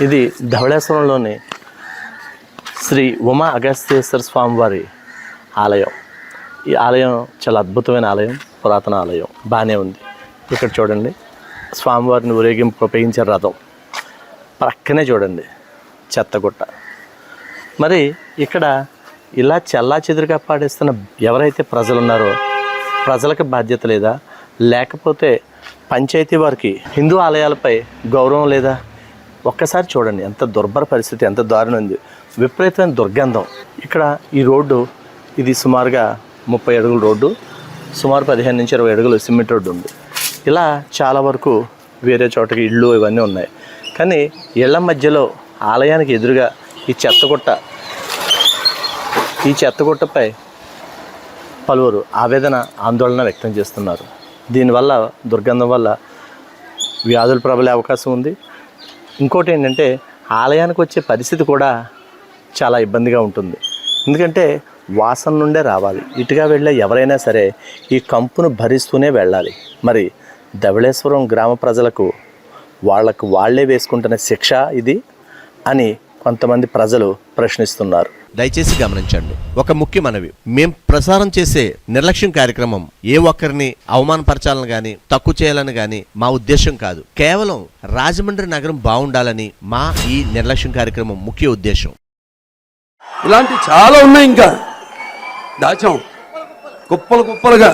ఇది ధవళేశ్వరంలోని శ్రీ ఉమా అగస్త్యేశ్వర స్వామివారి ఆలయం. ఈ ఆలయం చాలా అద్భుతమైన ఆలయం, పురాతన ఆలయం, బాగానే ఉంది. ఇక్కడ చూడండి, స్వామివారిని ఊరేగింపు ఉపయోగించే రథం, ప్రక్కనే చూడండి చెత్తగుట్ట. మరి ఇక్కడ ఇలా చెల్లా చెదురుగా పాడేస్తున్న ఎవరైతే ప్రజలు ఉన్నారో ప్రజలకు బాధ్యత లేదా, లేకపోతే పంచాయతీ వారికి హిందూ ఆలయాలపై గౌరవం లేదా? ఒక్కసారి చూడండి ఎంత దుర్భర పరిస్థితి, ఎంత దారుణం ఉంది. విపరీతమైన దుర్గంధం. ఇక్కడ ఈ రోడ్డు, ఇది సుమారుగా 30 అడుగుల రోడ్డు, సుమారు 15 నుంచి 20 అడుగులు సిమెంట్ రోడ్డు ఉంది. ఇలా చాలా వరకు వేరే చోటకి ఇళ్ళు ఇవన్నీ ఉన్నాయి. కానీ ఇళ్ల మధ్యలో ఆలయానికి ఎదురుగా ఈ చెత్తగుట్టపై పలువురు ఆవేదన, ఆందోళన వ్యక్తం చేస్తున్నారు. దీనివల్ల, దుర్గంధం వల్ల వ్యాధులు ప్రబలే అవకాశం ఉంది. ఇంకోటి ఏంటంటే ఆలయానికి వచ్చే పరిస్థితి కూడా చాలా ఇబ్బందిగా ఉంటుంది. ఎందుకంటే వాసన నుండే రావాలి. ఇటుగా వెళ్ళే ఎవరైనా సరే ఈ కంపును భరిస్తూనే వెళ్ళాలి. మరి ధవళేశ్వరం గ్రామ ప్రజలకు వాళ్ళే వేసుకుంటున్న శిక్ష ఇది అని కొంతమంది ప్రజలు ప్రశ్నిస్తున్నారు. దయచేసి గమనించండి, ఒక ముఖ్య మనవి. మేం ప్రసారం చేసే నిర్లక్ష్యం కార్యక్రమం ఏ ఒక్కరిని అవమానపరచాలని గాని, తక్కువ చేయాలని గాని మా ఉద్దేశం కాదు. కేవలం రాజమండ్రి నగరం బాగుండాలని మా ఈ నిర్లక్ష్యం కార్యక్రమం ముఖ్య ఉద్దేశం. ఇలాంటి చాలా ఉన్నాయి, ఇంకా దాచాం కుప్పలుగా.